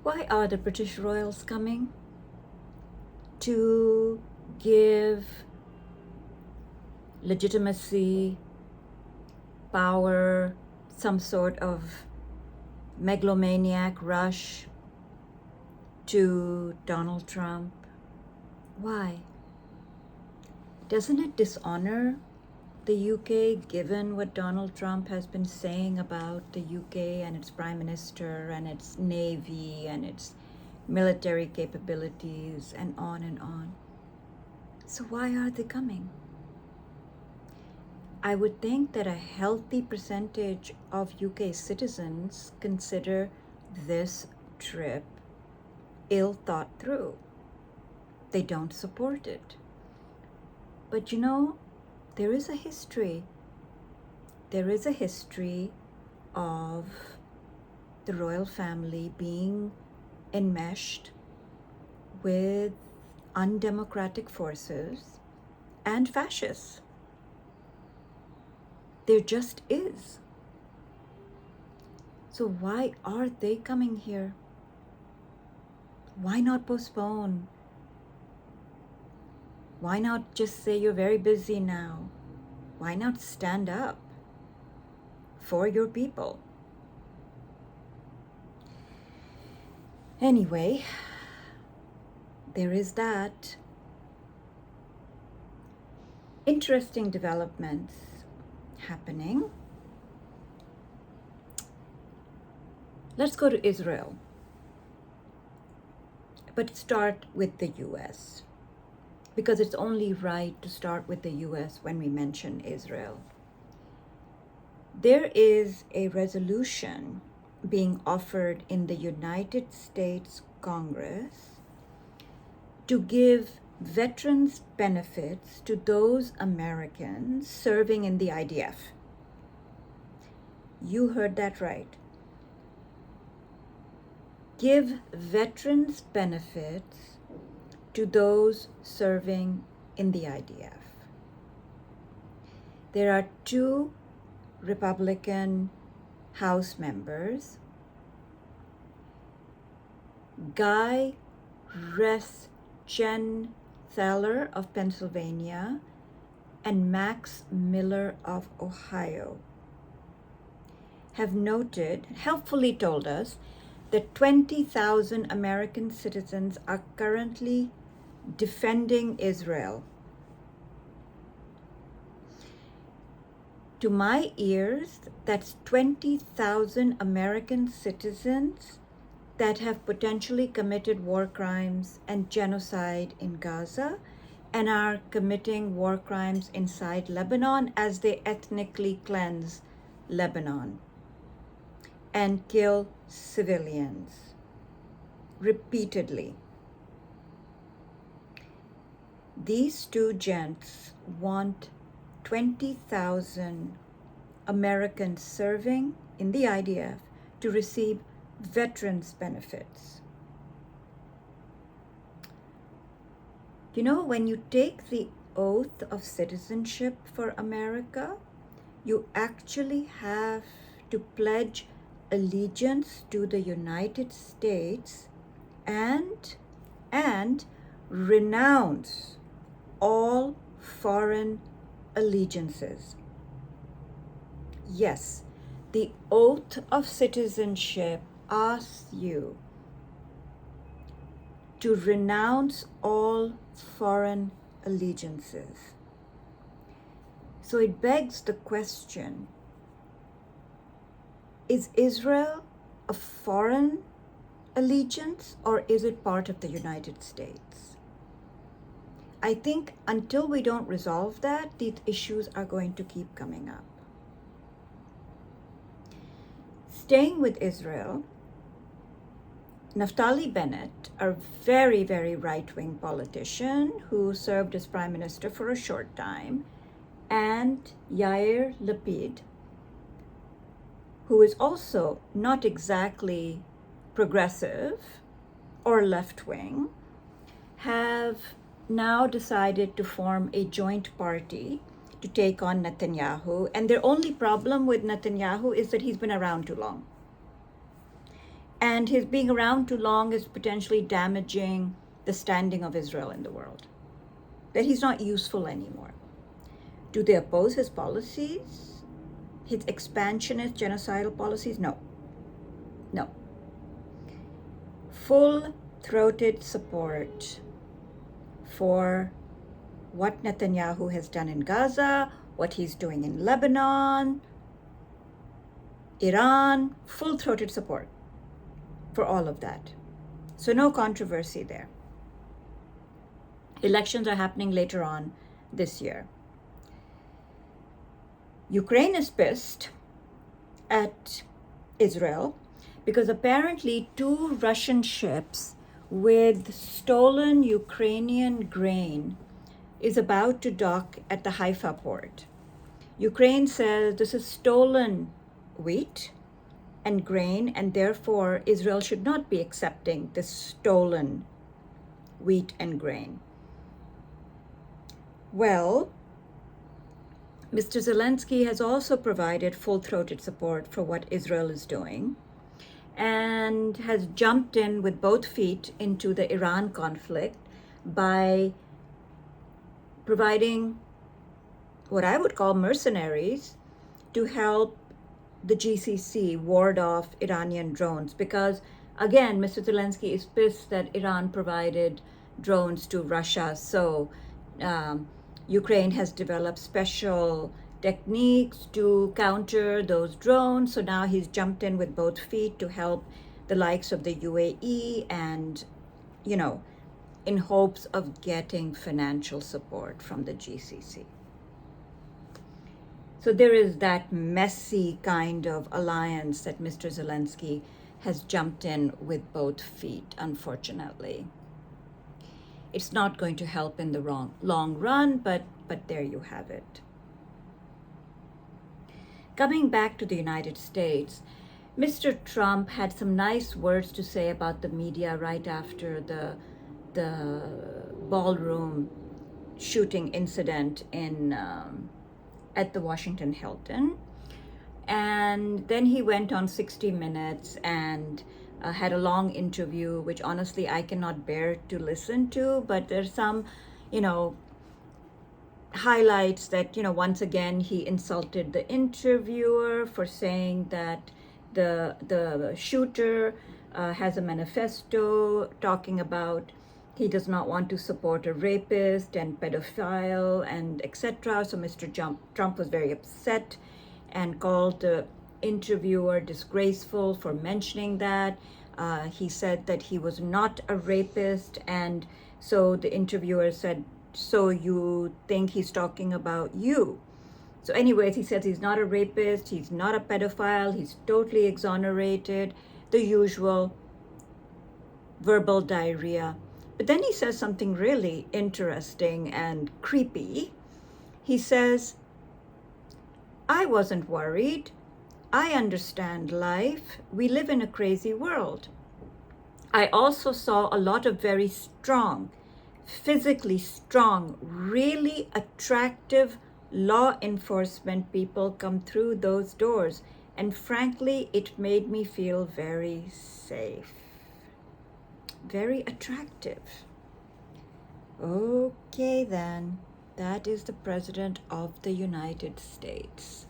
Why are the British royals coming? To give legitimacy, power, some sort of megalomaniac rush to Donald Trump. Why? Doesn't it dishonor the UK, given what Donald Trump has been saying about the UK and its Prime Minister and its Navy and its military capabilities and on and on? So why are they coming? I would think that a healthy percentage of UK citizens consider this trip ill thought through. They don't support it. But you know, there is a history. There is a history of the royal family being enmeshed with undemocratic forces and fascists. There just is. So why are they coming here? Why not postpone? Why not just say you're very busy now? Why not stand up for your people? Anyway, there is that. Interesting developments happening. Let's go to Israel, but start with the US, because it's only right to start with the US when we mention Israel. There is a resolution being offered in the United States Congress to give veterans benefits to those Americans serving in the IDF. You heard that right. Give veterans benefits to those serving in the IDF. There are 2 Republican House members, Guy Reschenthaler of Pennsylvania and Max Miller of Ohio, have noted, helpfully told us, that 20,000 American citizens are currently defending Israel. To my ears, that's 20,000 American citizens that have potentially committed war crimes and genocide in Gaza and are committing war crimes inside Lebanon as they ethnically cleanse Lebanon and kill civilians repeatedly. These 2 gents want 20,000 Americans serving in the IDF to receive veterans benefits. You know, when you take the oath of citizenship for America, you actually have to pledge allegiance to the United States and renounce all foreign allegiances. Yes, the oath of citizenship asks you to renounce all foreign allegiances. So it begs the question, is Israel a foreign allegiance or is it part of the United States? I think until we don't resolve that, these issues are going to keep coming up. Staying with Israel, Naftali Bennet, a very, very right-wing politician who served as prime minister for a short time, and Yair Lapid, who is also not exactly progressive or left-wing, have now decided to form a joint party to take on Netanyahu. And their only problem with Netanyahu is that he's been around too long. And his being around too long is potentially damaging the standing of Israel in the world, that he's not useful anymore. Do they oppose his policies, his expansionist, genocidal policies? No. No. Full-throated support for what Netanyahu has done in Gaza, what he's doing in Lebanon, Iran, full-throated support for all of that. So no controversy there. Elections are happening later on this year. Ukraine is pissed at Israel because apparently 2 Russian ships with stolen Ukrainian grain is about to dock at the Haifa port. Ukraine says this is stolen wheat and grain, and therefore Israel should not be accepting this stolen wheat and grain. Well, Mr. Zelensky has also provided full-throated support for what Israel is doing and has jumped in with both feet into the Iran conflict by providing what I would call mercenaries to help the GCC ward off Iranian drones, because again, Mr. Zelensky is pissed that Iran provided drones to Russia. So Ukraine has developed special techniques to counter those drones. So now he's jumped in with both feet to help the likes of the UAE and, in hopes of getting financial support from the GCC. So there is that messy kind of alliance that Mr. Zelensky has jumped in with both feet, unfortunately. It's not going to help in the long run, but there you have it. Coming back to the United States, Mr. Trump had some nice words to say about the media right after the ballroom shooting incident at the Washington Hilton. And then he went on 60 Minutes and had a long interview, which honestly I cannot bear to listen to, but there's some, highlights that, once again, he insulted the interviewer for saying that the shooter has a manifesto talking about he does not want to support a rapist and pedophile and etc. So Mr. Trump was very upset and called the interviewer disgraceful for mentioning that. He said that he was not a rapist, and so the interviewer said, "So you think he's talking about you?" So anyways, he says he's not a rapist, he's not a pedophile, he's totally exonerated, the usual verbal diarrhea. But then he says something really interesting and creepy. He says, "I wasn't worried. I understand life. We live in a crazy world. I also saw a lot of very strong, physically strong, really attractive law enforcement people come through those doors. And frankly, it made me feel very safe." Very attractive. Okay, then. That is the President of the United States.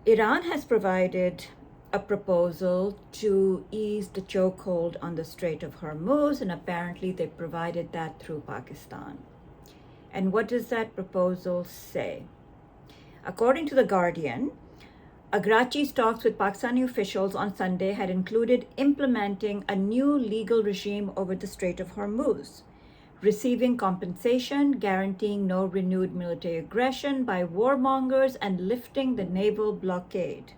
Iran has provided a proposal to ease the chokehold on the Strait of Hormuz, and apparently they provided that through Pakistan. And what does that proposal say? According to The Guardian, Agrachi's talks with Pakistani officials on Sunday had included implementing a new legal regime over the Strait of Hormuz, receiving compensation, guaranteeing no renewed military aggression by warmongers, and lifting the naval blockade.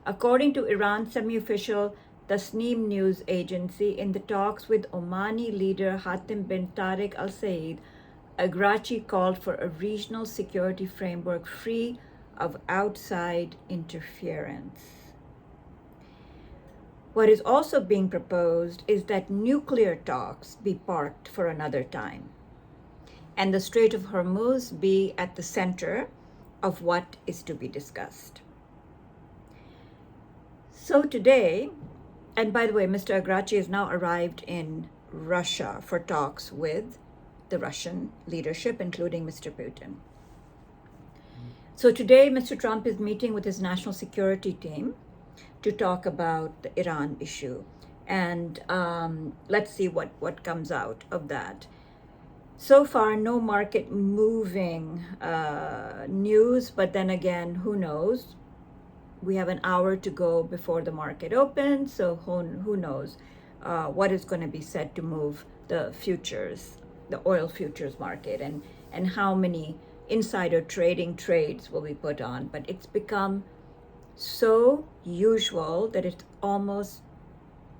According to Iran's semi-official Tasnim news agency, in the talks with Omani leader Hatem bin Tariq Al Saeed, Agrachi called for a regional security framework free of outside interference. What is also being proposed is that nuclear talks be parked for another time, and the Strait of Hormuz be at the center of what is to be discussed. So today, and by the way, Mr. Agrachi has now arrived in Russia for talks with the Russian leadership, including Mr. Putin. So today, Mr. Trump is meeting with his national security team to talk about the Iran issue. And let's see what comes out of that. So far, no market moving news, but then again, who knows? We have an hour to go before the market opens, so who knows what is going to be said to move the futures, the oil futures market, and how many insider trading trades will be put on. But it's become so usual that it's almost,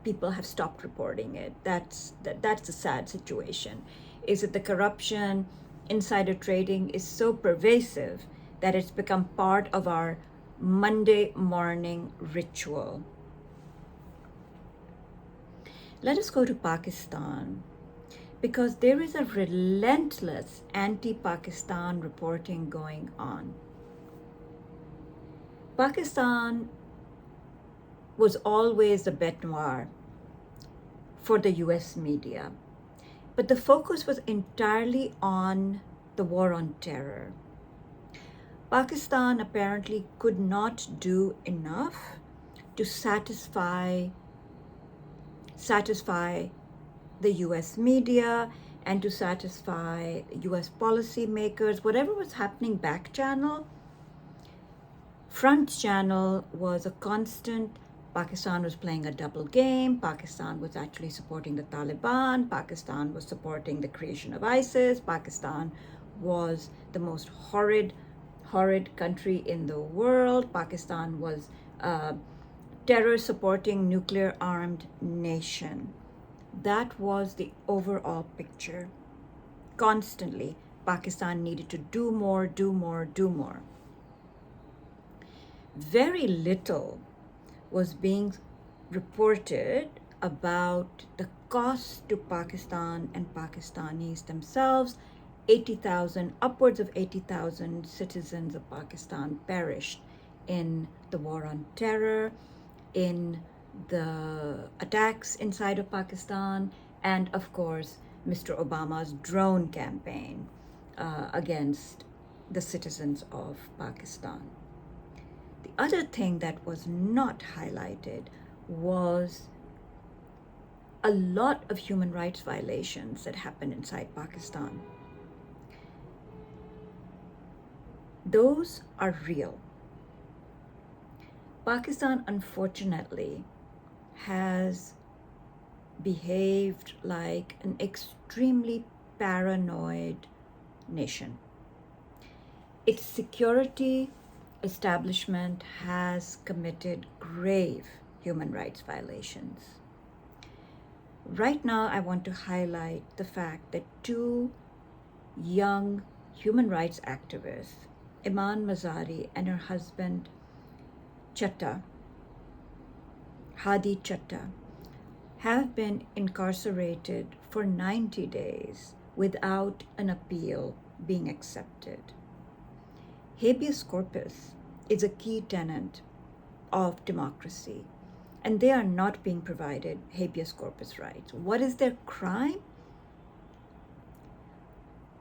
people have stopped reporting it. That's a sad situation. Is that the corruption, insider trading is so pervasive that it's become part of our Monday morning ritual. Let us go to Pakistan, because there is a relentless anti-Pakistan reporting going on. Pakistan was always a bête noire for the US media, but the focus was entirely on the war on terror. Pakistan apparently could not do enough to satisfy the US media and to satisfy US policymakers. Whatever was happening back channel, front channel was a constant. Pakistan was playing a double game. Pakistan was actually supporting the Taliban. Pakistan was supporting the creation of ISIS. Pakistan was the most horrid country in the world. Pakistan was a terror-supporting, nuclear-armed nation. That was the overall picture. Constantly, Pakistan needed to do more, do more, do more. Very little was being reported about the cost to Pakistan and Pakistanis themselves. 80,000, upwards of 80,000 citizens of Pakistan perished in the war on terror, in the attacks inside of Pakistan, and of course, Mr. Obama's drone campaign against the citizens of Pakistan. The other thing that was not highlighted was a lot of human rights violations that happened inside Pakistan. Those are real. Pakistan, unfortunately, has behaved like an extremely paranoid nation. Its security establishment has committed grave human rights violations. Right now, I want to highlight the fact that two young human rights activists, Iman Mazari and her husband Hadi Chatta, have been incarcerated for 90 days without an appeal being accepted. Habeas corpus is a key tenet of democracy, and they are not being provided habeas corpus rights. What is their crime?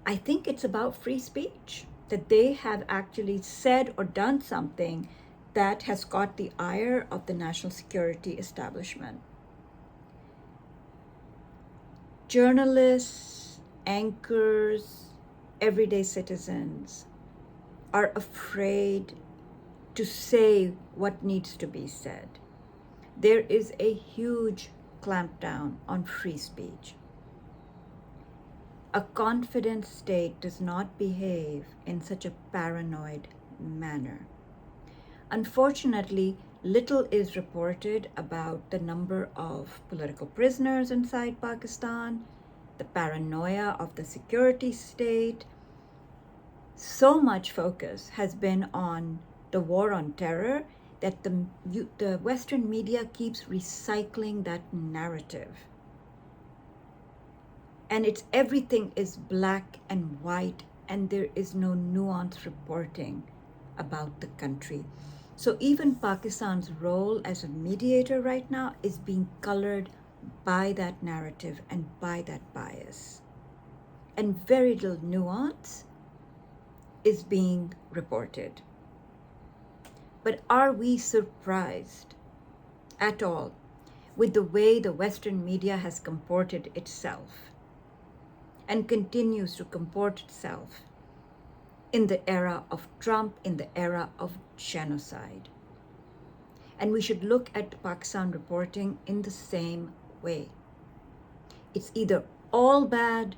I think it's about free speech, that they have actually said or done something that has caught the ire of the national security establishment. Journalists, anchors, everyday citizens are afraid to say what needs to be said. There is a huge clampdown on free speech. A confident state does not behave in such a paranoid manner. Unfortunately, little is reported about the number of political prisoners inside Pakistan, the paranoia of the security state. So much focus has been on the war on terror that the Western media keeps recycling that narrative. And everything is black and white, and there is no nuanced reporting about the country. So even Pakistan's role as a mediator right now is being colored by that narrative and by that bias. And very little nuance is being reported. But are we surprised at all with the way the Western media has comported itself and continues to comport itself in the era of Trump, in the era of genocide? And we should look at Pakistan reporting in the same way. It's either all bad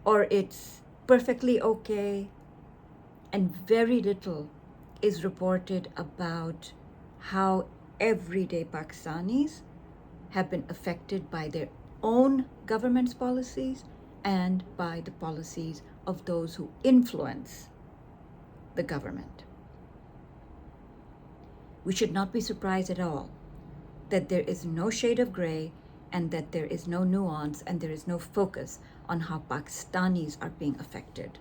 or it's perfectly okay, and very little is reported about how everyday Pakistanis have been affected by their own government's policies and by the policies of those who influence the government. We should not be surprised at all that there is no shade of gray and that there is no nuance and there is no focus on how Pakistanis are being affected.